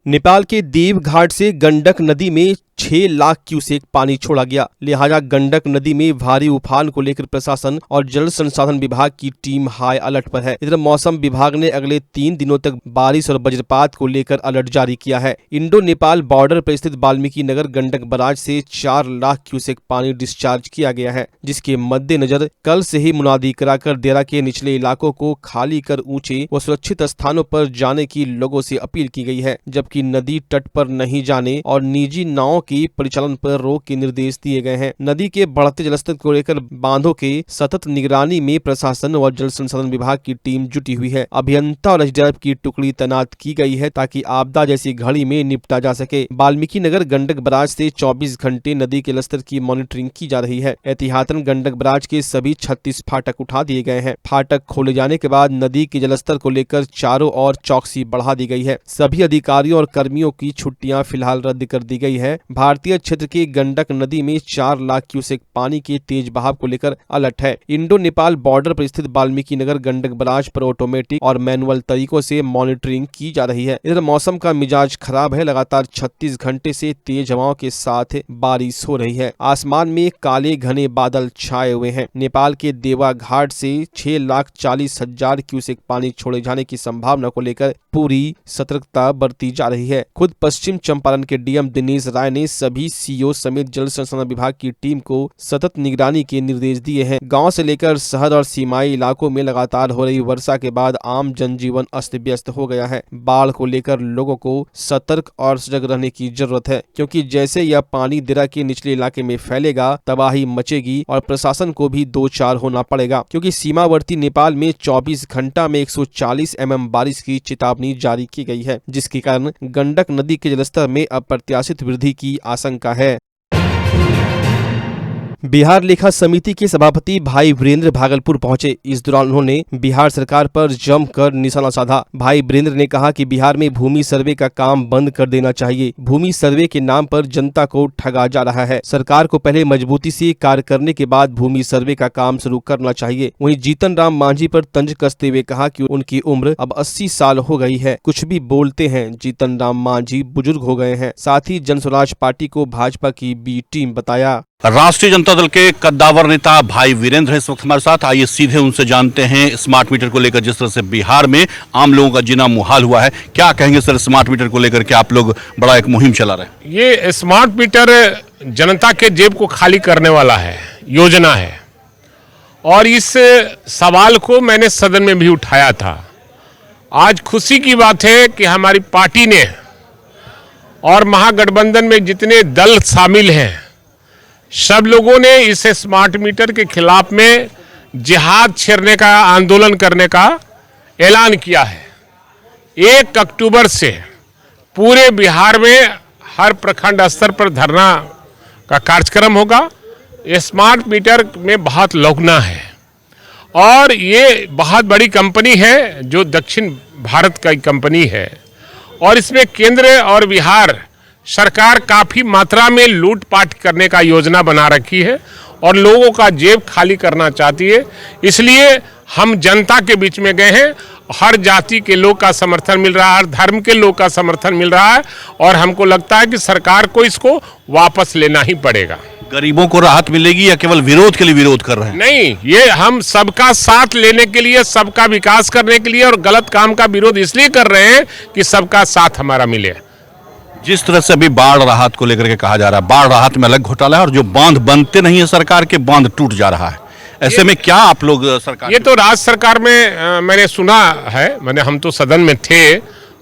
नेपाल के देवघाट से गंडक नदी में 6 लाख क्यूसेक पानी छोड़ा गया। लिहाजा गंडक नदी में भारी उफान को लेकर प्रशासन और जल संसाधन विभाग की टीम हाई अलर्ट पर है। इधर मौसम विभाग ने अगले 3 दिनों तक बारिश और वज्रपात को लेकर अलर्ट जारी किया है। इंडो नेपाल बॉर्डर पर स्थित वाल्मीकि नगर गंडक बराज से 4 लाख क्यूसेक पानी डिस्चार्ज किया गया है, जिसके मद्देनजर कल से ही मुनादी कराकर देरा के निचले इलाकों को खाली कर ऊंचे व सुरक्षित स्थानों पर जाने की लोगों से अपील की गई है, जबकि नदी तट पर नहीं जाने और निजी नावों की परिचालन पर रोक के निर्देश दिए गए हैं। नदी के बढ़ते जलस्तर को लेकर बांधों के सतत निगरानी में प्रशासन और जल संसाधन विभाग की टीम जुटी हुई है। अभियंता और एसडीआरएफ की टुकड़ी तैनात की गई है ताकि आपदा जैसी घड़ी में निपटा जा सके। वाल्मीकि नगर गंडक बराज से 24 घंटे नदी के जलस्तर की मॉनिटरिंग की जा रही है। एहतियातन गंडक बराज के सभी 36 फाटक उठा दिए गए हैं। फाटक खोले जाने के बाद नदी के जलस्तर को लेकर चारों ओर चौकसी बढ़ा दी गई है। सभी अधिकारियों और कर्मियों की छुट्टियां फिलहाल रद्द कर दी गई है। भारतीय क्षेत्र की गंडक नदी में 4 लाख क्यूसेक पानी के तेज बहाव को लेकर अलर्ट है। इंडो नेपाल बॉर्डर पर स्थित वाल्मीकि नगर गंडक बराज पर ऑटोमेटिक और मैनुअल तरीकों से मॉनिटरिंग की जा रही है। इधर मौसम का मिजाज खराब है। लगातार 36 घंटे से तेज हवाओं के साथ बारिश हो रही है। आसमान में काले घने बादल छाए हुए हैं। नेपाल के देवा घाट से 6,40,000 क्यूसेक पानी छोड़े जाने की संभावना को लेकर पूरी सतर्कता बरती जा रही है। खुद पश्चिम चंपारण के डीएम दिनेश राय ने सभी सीओ समेत जल संसाधन विभाग की टीम को सतत निगरानी के निर्देश दिए हैं। गांव से लेकर शहर और सीमाई इलाकों में लगातार हो रही वर्षा के बाद आम जनजीवन अस्त व्यस्त हो गया है। बाढ़ को लेकर लोगों को सतर्क और सजग रहने की जरूरत है, क्योंकि जैसे यह पानी देरा के निचले इलाके में फैलेगा तबाही मचेगी और प्रशासन को भी दो चार होना पड़ेगा, क्योंकि सीमावर्ती नेपाल में 24 घंटा में 140 mm बारिश की चेतावनी जारी की गई है, जिसके कारण गंडक नदी के जलस्तर में अप्रत्याशित वृद्धि की आशंका है। बिहार लेखा समिति के सभापति भाई वीरेंद्र भागलपुर पहुंचे। इस दौरान उन्होंने बिहार सरकार पर जमकर निशाना साधा। भाई वीरेंद्र ने कहा कि बिहार में भूमि सर्वे का काम बंद कर देना चाहिए। भूमि सर्वे के नाम पर जनता को ठगा जा रहा है। सरकार को पहले मजबूती से कार्य करने के बाद भूमि सर्वे का काम शुरू करना चाहिए। वहीं जीतन राम मांझी पर तंज कसते हुए कहा कि उनकी उम्र अब 80 साल हो गई है, कुछ भी बोलते हैं। जीतन राम मांझी बुजुर्ग हो गए हैं। साथ ही जन स्वराज पार्टी को भाजपा की बी टीम बताया। राष्ट्रीय जनता दल के कद्दावर नेता भाई वीरेंद्र इस वक्त हमारे साथ। आइए सीधे उनसे जानते हैं स्मार्ट मीटर को लेकर जिस तरह से बिहार में आम लोगों का जीना मुहाल हुआ है, क्या कहेंगे सर स्मार्ट मीटर को लेकर के? आप लोग बड़ा एक मुहिम चला रहे हैं। ये स्मार्ट मीटर जनता के जेब को खाली करने वाला है, योजना है, और इस सवाल को मैंने सदन में भी उठाया था। आज खुशी की बात है कि हमारी पार्टी ने और महागठबंधन में जितने दल शामिल हैं, सब लोगों ने इस स्मार्ट मीटर के खिलाफ में जिहाद छेड़ने का, आंदोलन करने का ऐलान किया है। 1 अक्टूबर से पूरे बिहार में हर प्रखंड स्तर पर धरना का कार्यक्रम होगा। स्मार्ट मीटर में बहुत लोगना है और ये बहुत बड़ी कंपनी है जो दक्षिण भारत की कंपनी है, और इसमें केंद्र और बिहार सरकार काफी मात्रा में लूटपाट करने का योजना बना रखी है और लोगों का जेब खाली करना चाहती है। इसलिए हम जनता के बीच में गए हैं। हर जाति के लोग का समर्थन मिल रहा है, हर धर्म के लोग का समर्थन मिल रहा है, और हमको लगता है कि सरकार को इसको वापस लेना ही पड़ेगा। गरीबों को राहत मिलेगी या केवल विरोध के लिए विरोध कर रहे हैं? नहीं, ये हम सबका साथ लेने के लिए, सबका विकास करने के लिए, और गलत काम का विरोध इसलिए कर रहे हैं कि सबका साथ हमारा मिले। जिस तरह से अभी बाढ़ राहत को लेकर के कहा जा रहा है, बाढ़ राहत में अलग घोटाला है और जो बांध बनते नहीं है सरकार के, बांध टूट जा रहा है। ऐसे में क्या आप लोग सरकार? ये तो राज्य सरकार में मैंने सुना है, हम तो सदन में थे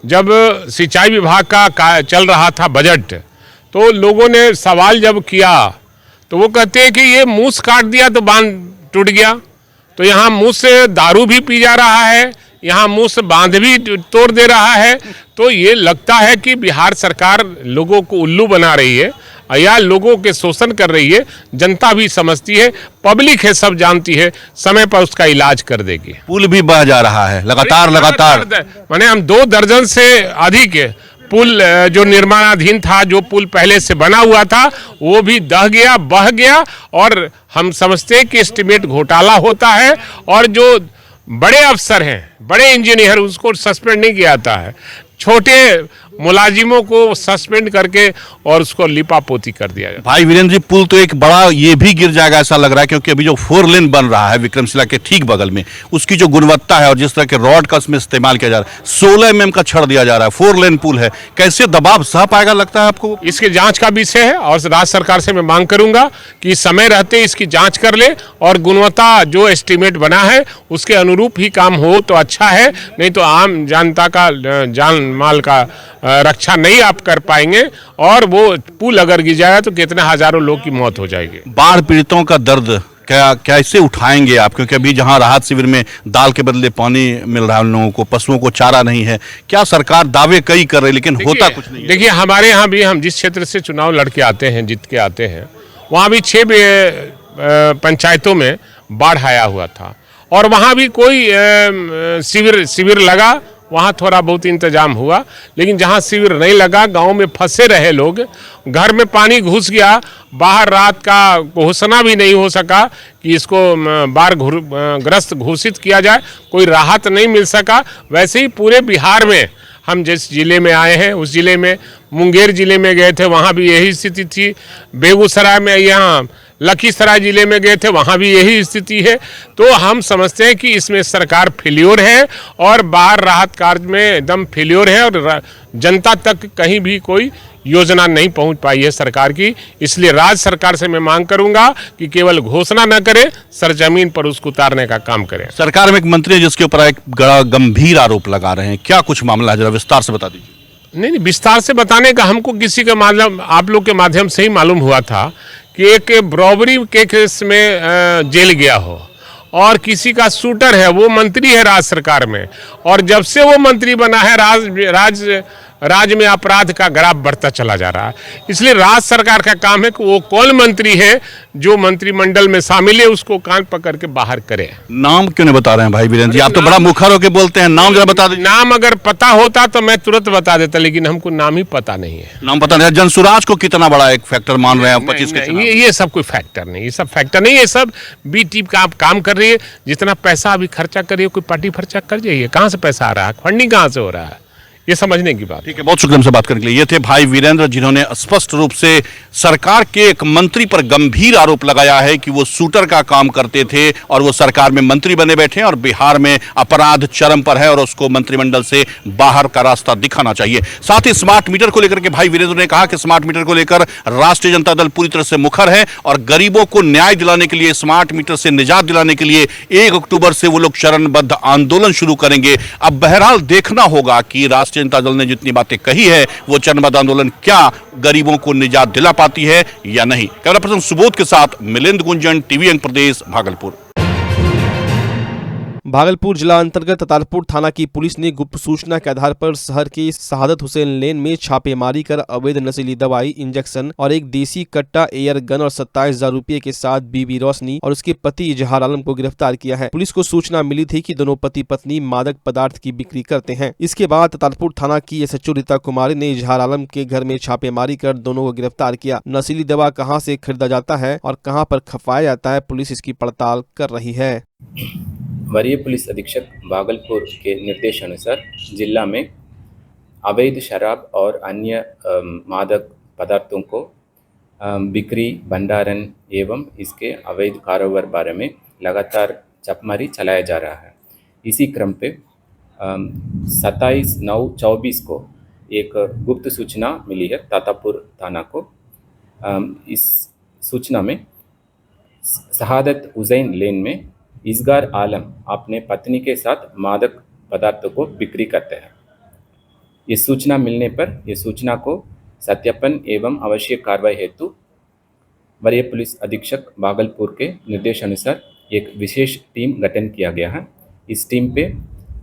जब सिंचाई विभाग का चल रहा था बजट, तो लोगों ने सवाल जब किया तो वो कहते हैं कि ये मूस काट दिया तो बांध टूट गया। तो यहाँ मुंह से दारू भी पी जा रहा है, यहाँ मुंह से बांध भी तोड़ दे रहा है। तो ये लगता है कि बिहार सरकार लोगों को उल्लू बना रही है या लोगों के शोषण कर रही है। जनता भी समझती है, पब्लिक है, सब जानती है, समय पर उसका इलाज कर देगी। पुल भी बह जा रहा है लगातार। हम 2 दर्जन से अधिक पुल जो निर्माणाधीन था, जो पुल पहले से बना हुआ था, वो भी दह गया, बह गया। और हम समझते हैं कि एस्टीमेट घोटाला होता है और जो बड़े अफसर हैं, बड़े इंजीनियर, उसको सस्पेंड नहीं किया जाता है। छोटे मुलाजिमों को सस्पेंड करके और उसको लिपापोती कर दिया जाए। भाई वीरेंद्र जी, पुल तो एक बड़ा ये भी गिर जाएगा ऐसा लग रहा है, क्योंकि अभी जो 4 लेन बन रहा है विक्रमशिला के ठीक बगल में, उसकी जो गुणवत्ता है और जिस तरह के रॉड का उसमें इस्तेमाल किया जा रहा है, 16 mm का छड़ दिया जा रहा है, 4 लेन पुल है, कैसे दबाव सह पाएगा लगता है आपको? इसके जांच का विषय है और राज्य सरकार से मैं मांग करूंगा कि समय रहते इसकी जांच कर ले और गुणवत्ता जो एस्टीमेट बना है उसके अनुरूप ही काम हो तो अच्छा है, नहीं तो आम जनता का जान माल का रक्षा नहीं आप कर पाएंगे और वो पुल अगर गिर जाएगा तो कितने हजारों लोग की मौत हो जाएगी। बाढ़ पीड़ितों का दर्द क्या कैसे उठाएंगे आप, क्योंकि अभी जहां राहत शिविर में दाल के बदले पानी मिल रहा है उन लोगों को, पशुओं को चारा नहीं है, क्या सरकार दावे कई कर रही लेकिन होता कुछ नहीं है? देखिए हमारे यहाँ भी, हम जिस क्षेत्र से चुनाव लड़के आते हैं, जीत के आते हैं, वहाँ भी 6 पंचायतों में बाढ़ आया हुआ था और वहाँ भी कोई शिविर लगा, वहाँ थोड़ा बहुत इंतजाम हुआ, लेकिन जहाँ शिविर नहीं लगा, गांव में फंसे रहे लोग, घर में पानी घुस गया, बाहर रात का घोषणा भी नहीं हो सका कि इसको बाढ़ ग्रस्त घोषित किया जाए, कोई राहत नहीं मिल सका। वैसे ही पूरे बिहार में हम जिस जिले में आए हैं उस जिले में, मुंगेर जिले में गए थे, वहाँ भी यही स्थिति थी, बेगूसराय में, यहाँ लखीसराय जिले में गए थे, वहाँ भी यही स्थिति है। तो हम समझते हैं कि इसमें सरकार फेल्योर है और बाढ़ राहत कार्य में एकदम फेल्योर है और जनता तक कहीं भी कोई योजना नहीं पहुंच पाई है सरकार की। इसलिए राज्य सरकार से मैं मांग करूंगा कि केवल घोषणा न करे, सरजमीन पर उसको उतारने का काम करें। सरकार में एक मंत्री है जिसके ऊपर एक गंभीर आरोप लगा रहे हैं, क्या कुछ मामला है, जरा विस्तार से बता दीजिए। नहीं, विस्तार से बताने का हमको किसी के माध्यम, आप लोग के माध्यम से ही मालूम हुआ था कि एक रॉबरी के केस में जेल गया हो और किसी का शूटर है, वो मंत्री है राज्य सरकार में, और जब से वो मंत्री बना है राज्य में अपराध का ग्राफ बढ़ता चला जा रहा है। इसलिए राज्य सरकार का काम है कि वो कौन मंत्री है जो मंत्रिमंडल में शामिल है उसको कान पकड़ के बाहर करे। नाम क्यों नहीं बता रहे हैं भाई वीरेंद्र जी, आप तो बड़ा मुखर होकर बोलते हैं, नाम जरा बता दीजिए। नाम अगर पता होता तो मैं तुरंत बता देता, लेकिन हमको नाम ही पता नहीं है। नाम पता नहीं। जनसुराज को कितना बड़ा एक फैक्टर मान रहे हैं 25 के चुनाव? ये सब कोई फैक्टर नहीं, ये सब फैक्टर नहीं, ये सब बी टीम का काम कर रही है। जितना पैसा अभी खर्चा कर रही है, कोई पार्टी खर्चा कर जाइए, कहाँ से पैसा आ रहा है, फंडिंग कहाँ से हो रहा है, ये समझने की बात। ठीक है, बहुत शुक्रिया हमसे बात करने के लिए। ये थे भाई वीरेंद्र, जिन्होंने स्पष्ट रूप से सरकार के एक मंत्री पर गंभीर आरोप लगाया है कि वो शूटर का काम करते थे और वो सरकार में मंत्री बने बैठे हैं और बिहार में अपराध चरम पर है और उसको मंत्रिमंडल से बाहर का रास्ता दिखाना चाहिए। साथ ही स्मार्ट मीटर को लेकर के भाई वीरेंद्र ने कहा कि स्मार्ट मीटर को लेकर राष्ट्रीय जनता दल पूरी तरह से मुखर है और गरीबों को न्याय दिलाने के लिए, स्मार्ट मीटर से निजात दिलाने के लिए 1 अक्टूबर से वो लोग चरणबद्ध आंदोलन शुरू करेंगे। अब बहरहाल देखना होगा कि राष्ट्रीय जनता दल ने जितनी बातें कही है वो चरणबद्ध आंदोलन क्या गरीबों को निजात दिला पाती है या नहीं। कैमरा पर्सन सुबोध के साथ मिलिंद गुंजन, टीवी प्रदेश, भागलपुर। भागलपुर जिला अंतर्गत ततारपुर थाना की पुलिस ने गुप्त सूचना के आधार पर शहर के शहादत हुसैन लेन में छापेमारी कर अवैध नशीली दवाई, इंजेक्शन और एक देसी कट्टा, एयर गन और 27,000 रुपए के साथ बीबी रोशनी और उसके पति इजहार आलम को गिरफ्तार किया है। पुलिस को सूचना मिली थी कि दोनों पति पत्नी मादक पदार्थ की बिक्री करते हैं। इसके बाद ततारपुर थाना की SHO रीता कुमारी ने इजहार आलम के घर में छापेमारी कर दोनों को गिरफ्तार किया। नशीली दवा कहाँ से खरीदा जाता है और कहाँ पर खपाया जाता है, पुलिस इसकी पड़ताल कर रही है। वरीय पुलिस अधीक्षक भागलपुर के निर्देशानुसार जिला में अवैध शराब और अन्य मादक पदार्थों को बिक्री, भंडारण एवं इसके अवैध कारोबार बारे में लगातार छापेमारी चलाया जा रहा है। इसी क्रम पे 27/9/24 को एक गुप्त सूचना मिली है तातापुर थाना को। इस सूचना में शहादत हुसैन लेन में इजहार आलम अपने पत्नी के साथ मादक पदार्थों को बिक्री करते हैं। ये सूचना मिलने पर ये सूचना को सत्यापन एवं आवश्यक कार्रवाई हेतु वरीय पुलिस अधीक्षक भागलपुर के निर्देशानुसार एक विशेष टीम गठन किया गया है। इस टीम पे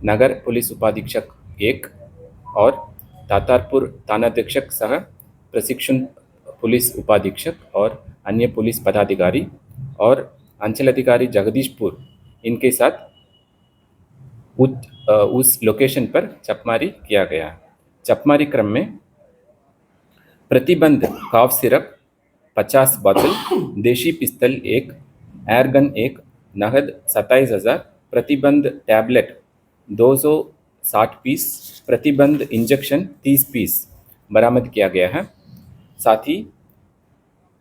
नगर पुलिस उपाधीक्षक 1 और तातारपुर थानाध्यक्षक सह प्रशिक्षण पुलिस उपाधीक्षक और अन्य पुलिस पदाधिकारी और अंचल अधिकारी जगदीशपुर इनके साथ उस लोकेशन पर छापेमारी किया गया। छापेमारी क्रम में प्रतिबंध काफ सिरप 50 बोतल, देशी पिस्तल 1, एयरगन 1, नगद 27,000, प्रतिबंध टैबलेट 260 पीस, प्रतिबंध इंजेक्शन 30 पीस बरामद किया गया है। साथ ही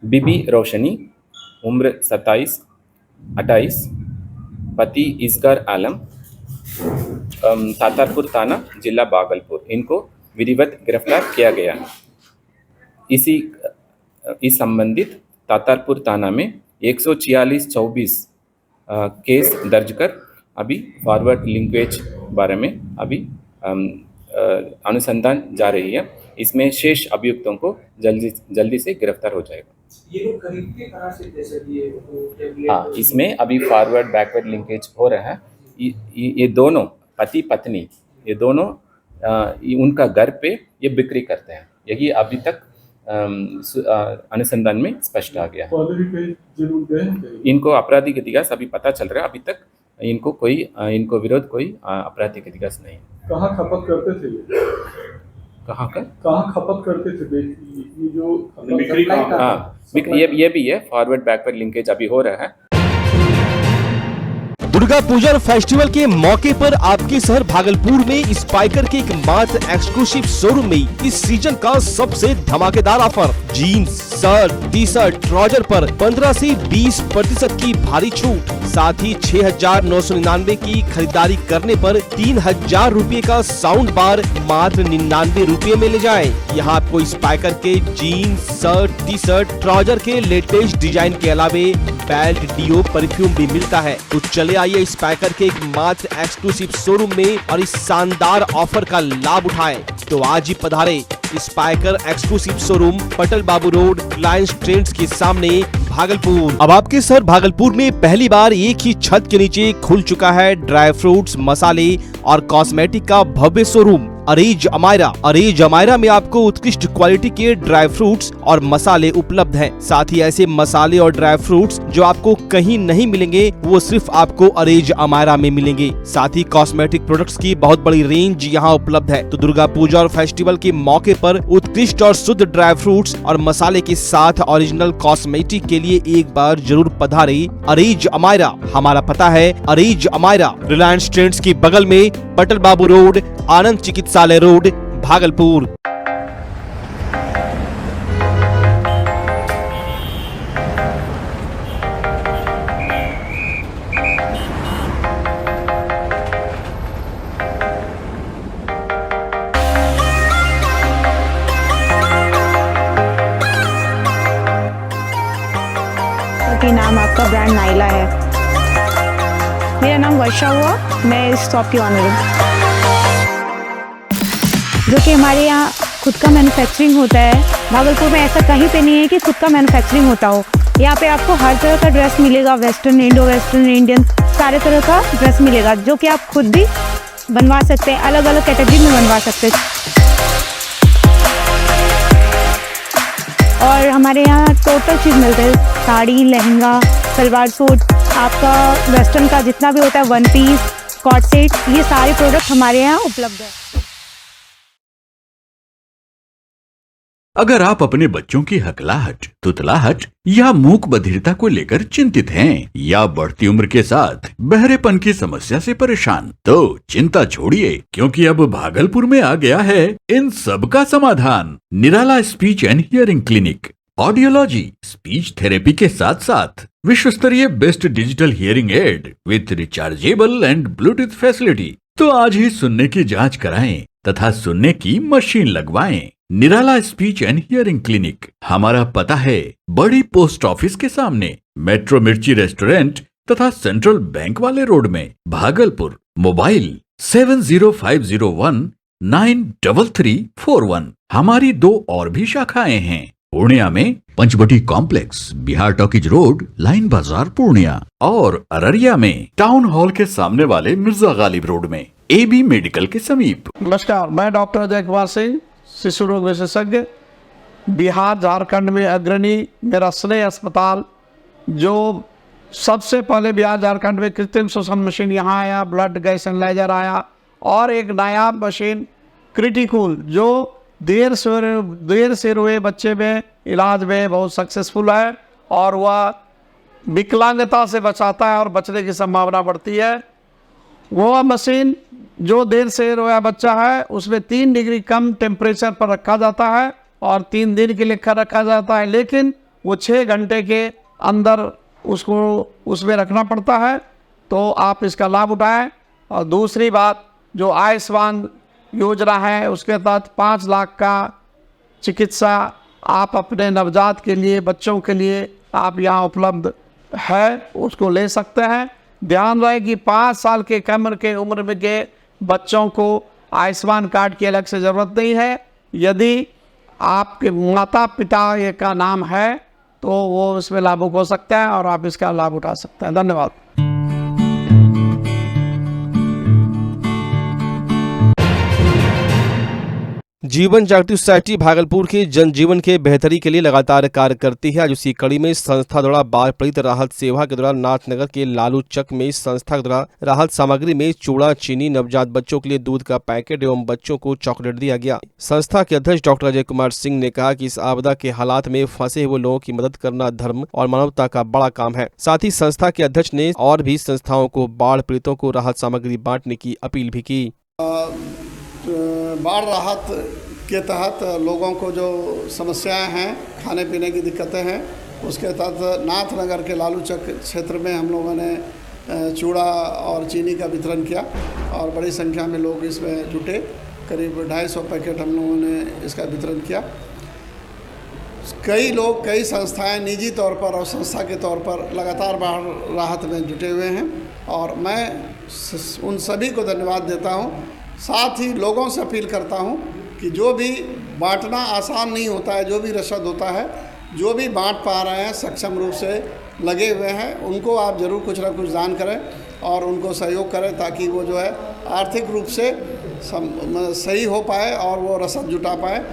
बीबी रोशनी उम्र 27-28, पति इसगार आलम, तातारपुर थाना जिला भागलपुर, इनको विधिवत गिरफ्तार किया गया है। इस संबंधित तातारपुर थाना में 146-24 केस दर्ज कर अभी फॉरवर्ड लिंकेज बारे में अभी अनुसंधान जा रही है। इसमें शेष अभियुक्तों को जल्दी से गिरफ्तार हो जाएगा। ये लोग खरीदते कहाँ से थे सर ये टेबलेट? हाँ, इसमें अभी फॉरवर्ड बैकवर्ड लिंकेज हो रहा है। ये दोनों पति पत्नी, ये दोनों उनका घर पे ये बिक्री करते हैं। यही अभी तक अनुसंधान में स्पष्ट आ गया है। इनको आपराधिक इतिहास अभी पता चल रहा है। अभी तक इनको विरोध कोई आपराधिक इतिहास नहीं। कहाँ खपत करते थे ये? कहाँ खपत करते थे ये जो बिक्री का? हाँ, ये भी है। फॉरवर्ड बैकवर्ड लिंकेज अभी हो रहा है। दुर्गा पूजा फेस्टिवल के मौके पर आपके शहर भागलपुर में स्पाइकर के एकमात्र एक्सक्लूसिव शोरूम में इस सीजन का सबसे धमाकेदार offer. Jeans, shirt, T shirt, trouser पर 15 से 20% की भारी छूट। साथ ही 6,999 की खरीदारी करने पर 3,000 रूपए का साउंड बार मात्र 99 रूपए में ले जाएं। यहाँ आपको स्पाइकर के jeans, shirt, T shirt, trouser के लेटेस्ट डिजाइन के अलावे बेल्ट, डीओ, परफ्यूम भी मिलता है। तो चले आइए स्पाइकर के एकमात्र एक्सक्लूसिव शोरूम में और इस शानदार ऑफर का लाभ उठाएं। तो आज ही पधारे स्पाइकर एक्सक्लूसिव शोरूम, पटल बाबू रोड, रिलायंस ट्रेंड्स के सामने, भागलपुर। अब आपके शहर भागलपुर में पहली बार एक ही छत के नीचे खुल चुका है ड्राई फ्रूट्स, मसाले और कॉस्मेटिक का भव्य शोरूम अरेज अमायरा। अरेज अमायरा में आपको उत्कृष्ट क्वालिटी के ड्राई फ्रूट्स और मसाले उपलब्ध हैं। साथ ही ऐसे मसाले और ड्राई फ्रूट्स जो आपको कहीं नहीं मिलेंगे, वो सिर्फ आपको अरेज अमायरा में मिलेंगे। साथ ही कॉस्मेटिक प्रोडक्ट्स की बहुत बड़ी रेंज यहाँ उपलब्ध है। तो दुर्गा पूजा और फेस्टिवल के मौके पर उत्कृष्ट और शुद्ध ड्राई फ्रूट्स और मसाले के साथ ओरिजिनल कॉस्मेटिक के लिए एक बार जरूर पधारे अरेज अमायरा। हमारा पता है अरेज अमायरा, रिलायंस ट्रेंड्स के बगल में, पटल बाबू रोड, आनंद चिकित्सालय रोड, भागलपुर। कि नाम आपका ब्रांड नाइला है। मेरा नाम वर्षा हुआ, मैं इस शॉप की ऑनर हूँ। जो कि हमारे यहाँ खुद का मैन्युफैक्चरिंग होता है। भागलपुर में ऐसा कहीं पे नहीं है कि खुद का मैन्युफैक्चरिंग होता हो। यहाँ पे आपको हर तरह का ड्रेस मिलेगा, वेस्टर्न, इंडो वेस्टर्न, इंडियन, सारे तरह का ड्रेस मिलेगा, जो कि आप खुद भी बनवा सकते हैं, अलग अलग कैटेगरी में बनवा सकते हैं। और हमारे यहाँ टोटल चीज़ मिलते है, साड़ी, लहंगा, सलवार सूट, आपका वेस्टर्न का जितना भी होता है, वन पीस, कॉट सेट, ये सारे प्रोडक्ट हमारे यहाँ उपलब्ध है। अगर आप अपने बच्चों की हकलाहट, तुतलाहट या मूक बधिरता को लेकर चिंतित हैं या बढ़ती उम्र के साथ बहरेपन की समस्या से परेशान, तो चिंता छोड़िए, क्योंकि अब भागलपुर में आ गया है इन सब का समाधान। Nirala speech and hearing clinic. Audiology, speech therapy के साथ साथ विश्व स्तरीय best digital hearing aid with rechargeable and bluetooth facility. तो आज ही सुनने की जांच कराएं तथा सुनने की मशीन लगवाएं। निराला स्पीच एंड हियरिंग क्लिनिक। हमारा पता है बड़ी पोस्ट ऑफिस के सामने, मेट्रो मिर्ची रेस्टोरेंट तथा सेंट्रल बैंक वाले रोड में, भागलपुर। मोबाइल 7050193341। हमारी 2 और भी शाखाएं हैं, पूर्णिया में Panchavati complex, Bihar talkies road, line Bazar, Purnia, और अररिया में टाउन हॉल के सामने वाले मिर्जा गालिब रोड में, AB मेडिकल के समीप। नमस्कार, मैं डॉक्टर अजय कुमार सिंह, शिशु रोग विशेषज्ञ, बिहार झारखंड में अग्रणी। मेरा स्नेह अस्पताल, जो सबसे पहले बिहार झारखंड में कृत्रिम श्वसन मशीन यहाँ आया, ब्लड गैस एनालाइजर आया, और एक नायाब मशीन क्रिटिकल, जो देर से हुए बच्चे में इलाज में बहुत सक्सेसफुल है, और वह विकलांगता से बचाता है और बचने की संभावना बढ़ती है। वो मशीन जो देर से रोया बच्चा है उसमें 3 डिग्री कम टेम्परेचर पर रखा जाता है और 3 दिन के लिए रखा जाता है, लेकिन वो 6 घंटे के अंदर उसको उसमें रखना पड़ता है। तो आप इसका लाभ उठाएं। और दूसरी बात, जो आयुष्मान योजना है उसके तहत 5 लाख का चिकित्सा आप अपने नवजात के लिए, बच्चों के लिए आप यहाँ उपलब्ध है, उसको ले सकते हैं। ध्यान रहे कि 5 साल के कम के उम्र में के बच्चों को आयुष्मान कार्ड की अलग से ज़रूरत नहीं है। यदि आपके माता पिता ये का नाम है तो वो इसमें लाभुक हो सकता है और आप इसका लाभ उठा सकते हैं। धन्यवाद। जीवन जागृति सोसाइटी भागलपुर के जनजीवन के बेहतरी के लिए लगातार कार्य करती है। आज उसी कड़ी में संस्था द्वारा बाढ़ पीड़ित राहत सेवा के दौरान नाथनगर के लालू चक में संस्था द्वारा राहत सामग्री में चूड़ा, चीनी, नवजात बच्चों के लिए दूध का पैकेट एवं बच्चों को चॉकलेट दिया गया। संस्था के अध्यक्ष डॉक्टर अजय कुमार सिंह ने कहा कि इस आपदा के हालात में फंसे हुए लोगों की मदद करना धर्म और मानवता का बड़ा काम है। साथ ही संस्था के अध्यक्ष ने और भी संस्थाओं को बाढ़ पीड़ितों को राहत सामग्री बांटने की अपील भी की। बाढ़ राहत के तहत लोगों को जो समस्याएं हैं, खाने पीने की दिक्कतें हैं, उसके तहत नाथनगर के लालू चक क्षेत्र में हम लोगों ने चूड़ा और चीनी का वितरण किया और बड़ी संख्या में लोग इसमें जुटे। करीब 250 पैकेट हम लोगों ने इसका वितरण किया। कई लोग, कई संस्थाएं निजी तौर पर और संस्था के तौर पर लगातार बाढ़ राहत में जुटे हुए हैं और मैं उन सभी को धन्यवाद देता हूं। साथ ही लोगों से अपील करता हूं कि जो भी बांटना आसान नहीं होता है, जो भी रसद होता है, जो भी बांट पा रहे हैं, सक्षम रूप से लगे हुए हैं, उनको आप ज़रूर कुछ ना कुछ दान करें और उनको सहयोग करें ताकि वो जो है आर्थिक रूप से सही हो पाए और वो रसद जुटा पाए।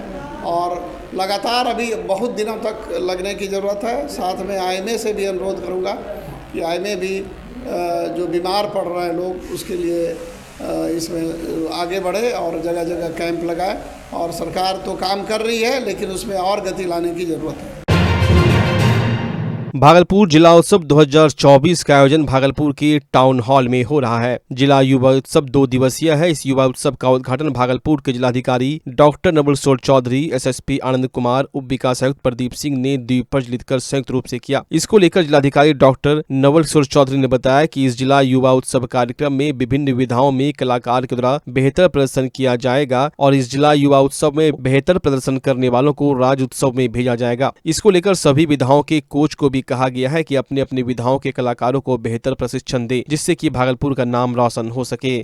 और लगातार अभी बहुत दिनों तक लगने की ज़रूरत है। साथ में IMA से भी अनुरोध करूँगा कि IMA भी जो बीमार पड़ रहे हैं लोग, उसके लिए इसमें आगे बढ़े और जगह जगह कैंप लगाए। और सरकार तो काम कर रही है लेकिन उसमें और गति लाने की ज़रूरत है। भागलपुर जिला उत्सव 2024 का आयोजन भागलपुर के टाउन हॉल में हो रहा है। जिला युवा उत्सव 2 दिवसीय है। इस युवा उत्सव का उद्घाटन भागलपुर के जिलाधिकारी डॉक्टर नवल किशोर चौधरी, SSP आनंद कुमार, उप विकास आयुक्त प्रदीप सिंह ने दीप प्रज्वलित कर संयुक्त रूप से किया। इसको लेकर जिलाधिकारी डॉक्टर नवल किशोर चौधरी ने बताया कि इस जिला युवा उत्सव कार्यक्रम में विभिन्न विधाओं में कलाकार के द्वारा बेहतर प्रदर्शन किया जाएगा और इस जिला युवा उत्सव में बेहतर प्रदर्शन करने वालों को राज्य उत्सव में भेजा जाएगा। इसको लेकर सभी विधाओं के कोच को भी कहा गया है कि अपने अपने विधाओं के कलाकारों को बेहतर प्रशिक्षण दे, जिससे कि भागलपुर का नाम रोशन हो सके।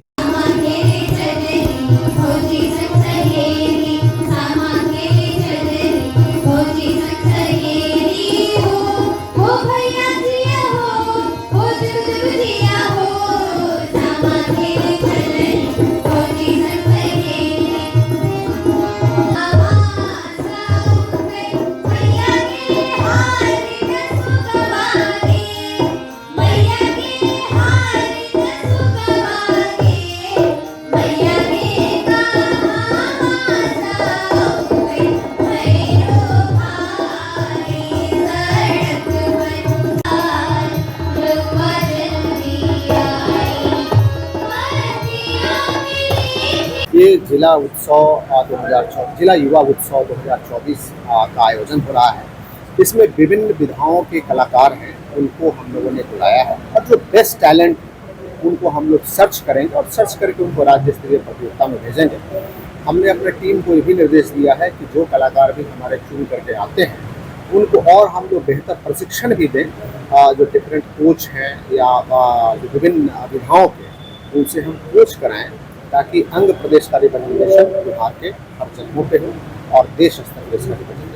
ये जिला उत्सव 2024 जिला युवा उत्सव 2024 का आयोजन हो रहा है। इसमें विभिन्न विधाओं के कलाकार हैं, उनको हम लोगों ने बुलाया है और जो बेस्ट टैलेंट उनको हम लोग सर्च करेंगे और सर्च करके उनको राज्य स्तरीय प्रतियोगिता में भेजेंगे। हमने अपने टीम को ये भी निर्देश दिया है कि जो कलाकार भी हमारे चुन करके आते हैं उनको और हम लोग बेहतर प्रशिक्षण भी दें। जो डिफरेंट कोच हैं या जो विभिन्न विधाओं के, उनसे हम कोच कराएं ताकि अंग प्रदेश का रिप्रेजेंटेशन बिहार के हर जगहों पे हो और देश स्तर पर इसका रिप्रेजेंटेशन।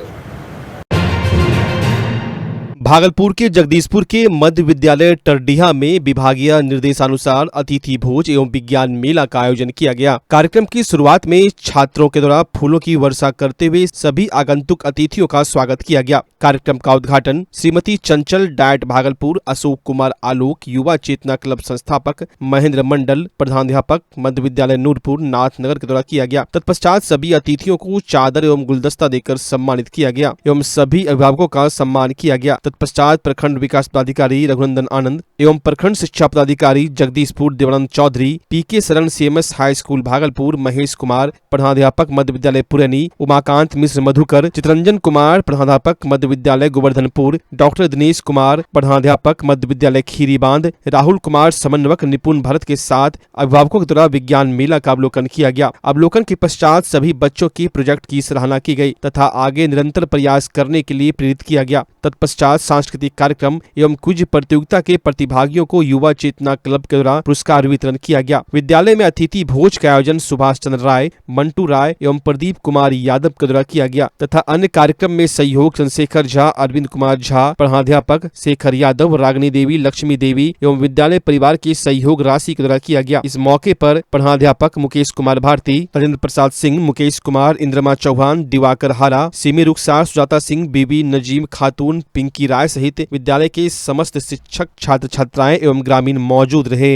भागलपुर के जगदीशपुर के मध्य विद्यालय टरडीहा में विभागीय निर्देशानुसार अतिथि भोज एवं विज्ञान मेला का आयोजन किया गया। कार्यक्रम की शुरुआत में छात्रों के द्वारा फूलों की वर्षा करते हुए सभी आगंतुक अतिथियों का स्वागत किया गया। कार्यक्रम का उद्घाटन श्रीमती चंचल डायट भागलपुर, अशोक कुमार आलोक, युवा चेतना क्लब संस्थापक महेंद्र मंडल, प्रधानाध्यापक मध्य विद्यालय नूरपुर नाथनगर के द्वारा किया गया। तत्पश्चात सभी अतिथियों को चादर एवं गुलदस्ता देकर सम्मानित किया गया एवं सभी अभिभावकों का सम्मान किया गया। तत्पश्चात प्रखंड विकास पदाधिकारी रघुनंदन आनंद एवं प्रखंड शिक्षा पदाधिकारी जगदीशपुर देवानंद चौधरी, पीके शरण CMS high school Bhagalpur, Mahesh Kumar प्रधानाध्यापक मध्य विद्यालय पुरैनी, उमाकांत मिश्र मधुकर, चितरंजन कुमार प्रधानाध्यापक मध्य विद्यालय गोवर्धनपुर, डॉक्टर दिनेश कुमार प्रधानाध्यापक मध्य विद्यालय खीरी बांध, राहुल कुमार समन्वयक निपुण भरत के साथ अभिभावकों के द्वारा विज्ञान मेला का अवलोकन किया गया। अवलोकन के पश्चात सभी बच्चों के प्रोजेक्ट की सराहना की गई तथा आगे निरंतर प्रयास करने के लिए प्रेरित किया गया। तत्पश्चात सांस्कृतिक कार्यक्रम एवं क्विज प्रतियोगिता के प्रतिभागियों को युवा चेतना क्लब के द्वारा पुरस्कार वितरण किया गया। विद्यालय में अतिथि भोज का आयोजन सुभाष चंद्र राय, मंटू राय एवं प्रदीप कुमार यादव के द्वारा किया गया तथा अन्य कार्यक्रम में सहयोग चंद्रशेखर झा, अरविंद कुमार झा प्रधानाध्यापक, शेखर यादव, रागिनी देवी, लक्ष्मी देवी एवं विद्यालय परिवार के सहयोग राशि के द्वारा किया गया। इस मौके पर प्रधानाध्यापक मुकेश कुमार भारती, राजेंद्र प्रसाद सिंह, मुकेश कुमार, इंद्रमा चौहान, दिवाकर हारा, सिमी रुखसार, सुजाता सिंह, बीबी नजीम खातून, पिंकी राय सहित विद्यालय के समस्त शिक्षक, छात्र छात्राएं एवं ग्रामीण मौजूद रहे।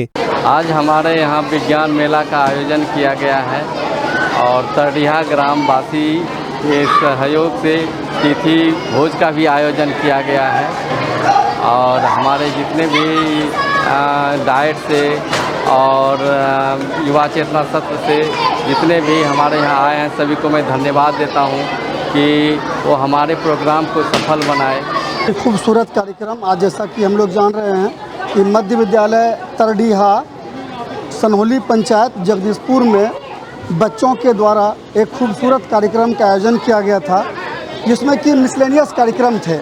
आज हमारे यहाँ विज्ञान मेला का आयोजन किया गया है और तरडिहा ग्रामवासी के सहयोग से तिथि भोज का भी आयोजन किया गया है और हमारे जितने भी डाइट से और युवा चेतना सत्र से जितने भी हमारे यहाँ आए हैं सभी को मैं धन्यवाद देता हूँ कि वो हमारे प्रोग्राम को सफल बनाए। खूबसूरत कार्यक्रम आज जैसा कि हम लोग जान रहे हैं कि मध्य विद्यालय तरडीहा सनहोली पंचायत जगदीशपुर में बच्चों के द्वारा एक खूबसूरत कार्यक्रम का आयोजन किया गया था जिसमें कि मिसलेनियस कार्यक्रम थे,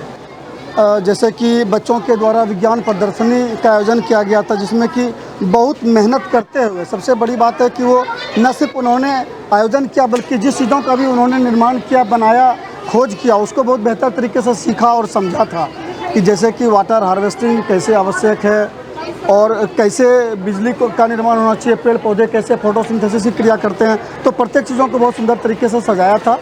जैसे कि बच्चों के द्वारा विज्ञान प्रदर्शनी का आयोजन किया गया था जिसमें कि बहुत मेहनत करते हुए, सबसे बड़ी बात है कि वो न सिर्फ उन्होंने आयोजन किया बल्कि जिस चीज़ों का भी उन्होंने निर्माण किया, बनाया, खोज किया, उसको बहुत बेहतर तरीके से सीखा और समझा था कि जैसे कि वाटर हार्वेस्टिंग कैसे आवश्यक है और कैसे बिजली का निर्माण होना चाहिए, पेड़ पौधे कैसे फोटोसिंथेसिस की क्रिया करते हैं, तो प्रत्येक चीज़ों को बहुत सुंदर तरीके से सजाया था।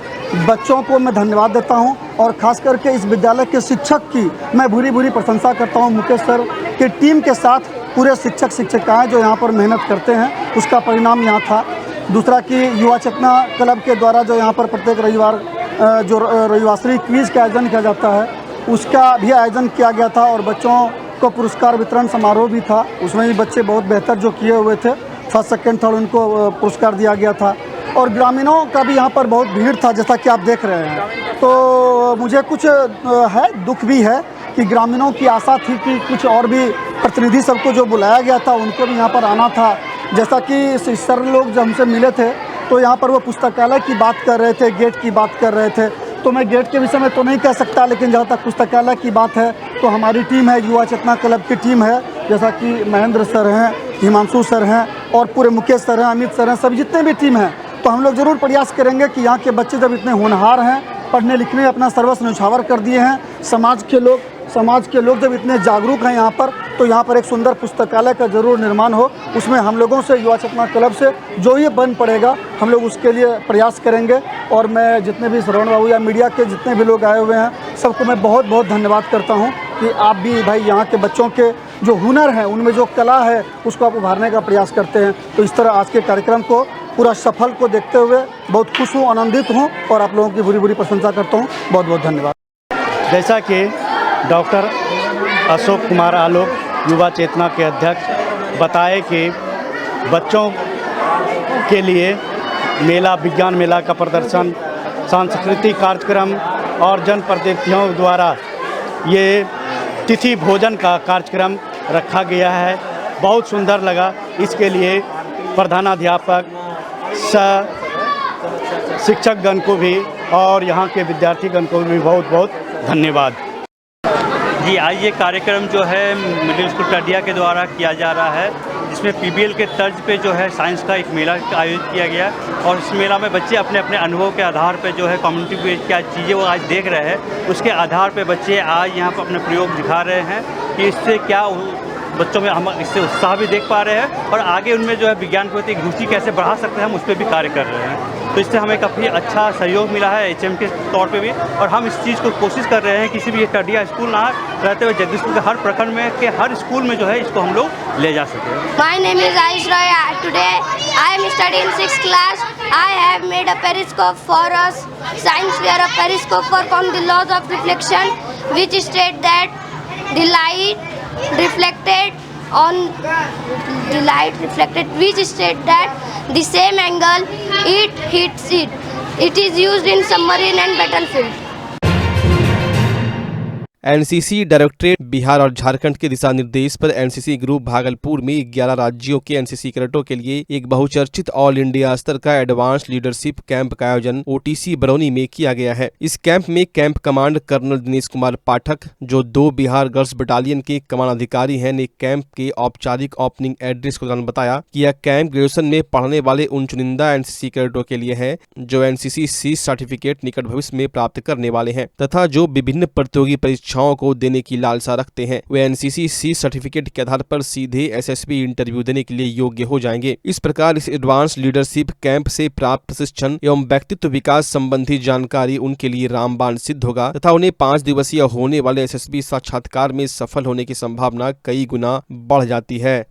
बच्चों को मैं धन्यवाद देता हूं और ख़ास करके इस विद्यालय के शिक्षक की मैं भूरी प्रशंसा करता हूं। मुकेश सर की टीम के साथ पूरे शिक्षक शिक्षिकाएँ जो यहाँ पर मेहनत करते हैं उसका परिणाम यहाँ था। दूसरा कि युवा चेतना क्लब के द्वारा जो यहाँ पर प्रत्येक रविवार जो रविवासरी क्विज का आयोजन किया जाता है उसका भी आयोजन किया गया था और बच्चों को पुरस्कार वितरण समारोह भी था। उसमें भी बच्चे बहुत बेहतर जो किए हुए थे, फर्स्ट सेकंड थर्ड, उनको पुरस्कार दिया गया था और ग्रामीणों का भी यहाँ पर बहुत भीड़ था जैसा कि आप देख रहे हैं। तो मुझे कुछ है दुख भी है कि ग्रामीणों की आशा थी कि कुछ और भी प्रतिनिधि सबको जो बुलाया गया था उनको भी यहाँ पर आना था। जैसा कि सर लोग जब हमसे मिले थे तो यहाँ पर वो पुस्तकालय की बात कर रहे थे, गेट की बात कर रहे थे, तो मैं गेट के विषय में तो नहीं कह सकता, लेकिन जहाँ तक पुस्तकालय की बात है तो हमारी टीम है, युवा चेतना क्लब की टीम है, जैसा कि महेंद्र सर हैं, हिमांशु सर हैं और पूरे मुकेश सर हैं, अमित सर हैं, सब जितने भी टीम हैं, तो हम लोग ज़रूर प्रयास करेंगे कि यहाँ के बच्चे जब इतने होनहार हैं, पढ़ने लिखने में अपना सर्वस्व न्यौछावर कर दिए हैं, समाज के लोग जब इतने जागरूक हैं यहाँ पर, तो यहाँ पर एक सुंदर पुस्तकालय का जरूर निर्माण हो। उसमें हम लोगों से, युवा चेतना क्लब से जो ये बन पड़ेगा हम लोग उसके लिए प्रयास करेंगे। और मैं जितने भी श्रवण बाबू या मीडिया के जितने भी लोग आए हुए हैं सबको मैं बहुत बहुत धन्यवाद करता हूँ कि आप भी भाई यहाँ के बच्चों के जो हुनर है, उनमें जो कला है उसको आप उभारने का प्रयास करते हैं। तो इस तरह आज के कार्यक्रम को पूरा सफल को देखते हुए बहुत खुश हूँ, आनंदित हूँ और आप लोगों की बुरी प्रशंसा करता हूँ। बहुत बहुत धन्यवाद। जैसा कि डॉक्टर अशोक कुमार आलोक युवा चेतना के अध्यक्ष बताए कि बच्चों के लिए मेला, विज्ञान मेला का प्रदर्शन, सांस्कृतिक कार्यक्रम और जनप्रतिनिधियों द्वारा ये तिथि भोजन का कार्यक्रम रखा गया है, बहुत सुंदर लगा। इसके लिए प्रधानाध्यापक, शिक्षकगण को भी और यहाँ के विद्यार्थीगण को भी बहुत बहुत धन्यवाद। जी, आज ये कार्यक्रम जो है मिडिल स्कूल टडिया के द्वारा किया जा रहा है, जिसमें PBL के तर्ज पे जो है साइंस का एक मेला आयोजित किया गया और इस मेला में बच्चे अपने अपने अनुभव के आधार पे जो है कम्युनिटी बेस्ड क्या चीज़ें वो आज देख रहे हैं, उसके आधार पे बच्चे आज यहाँ पर अपने प्रयोग दिखा रहे हैं कि इससे क्या बच्चों में हम इससे उत्साह भी देख पा रहे हैं और आगे उनमें जो है विज्ञान के प्रति रुचि कैसे बढ़ा सकते हैं हम उस पर भी कार्य कर रहे हैं। तो इससे हमें काफ़ी अच्छा सहयोग मिला है HM के तौर पे भी और हम इस चीज़ को कोशिश कर रहे हैं किसी भी टडिया स्कूल ना रहते हुए जगदीशपुर के हर प्रखंड में के हर स्कूल में जो है इसको हम लोग ले जा सकें। My name is Ayush Roy. Today I am studying 6th class. I have made a periscope for us. Science fair, a periscope for found the laws of reflection, which state that the light reflected which state that the same angle it hits it. It is used in submarine and battlefield. NCC directorate Bihar और झारखंड के दिशा निर्देश पर NCC group Bhagalpur में 11 राज्यों के NCC कैडेटों के लिए एक बहुचर्चित ऑल इंडिया स्तर का एडवांस लीडरशिप कैंप का आयोजन ओटीसी बरौनी में किया गया है। इस कैंप में camp command colonel Dinesh Kumar Pathak, जो 2 बिहार गर्ल्स बटालियन के कमान अधिकारी हैं, ने कैंप के औपचारिक ओपनिंग एड्रेस के दौरान बताया कि यह कैंप ग्रेजुएशन में पढ़ने वाले उन चुनिंदा एनसीसी कैडेटों के लिए है जो एनसीसी सी सर्टिफिकेट निकट भविष्य में प्राप्त करने वाले हैं तथा जो विभिन्न प्रतियोगी परीक्षाओं को देने की लालसा रखते हैं। वे एनसीसी सी सर्टिफिकेट के आधार पर सीधे एसएसबी इंटरव्यू देने के लिए योग्य हो जाएंगे। इस प्रकार इस एडवांस लीडरशिप कैंप से प्राप्त प्रशिक्षण एवं व्यक्तित्व विकास संबंधी जानकारी उनके लिए रामबाण सिद्ध होगा तथा उन्हें 5 दिवसीय होने वाले एसएसबी साक्षात्कार में सफल होने की संभावना कई गुना बढ़ जाती है।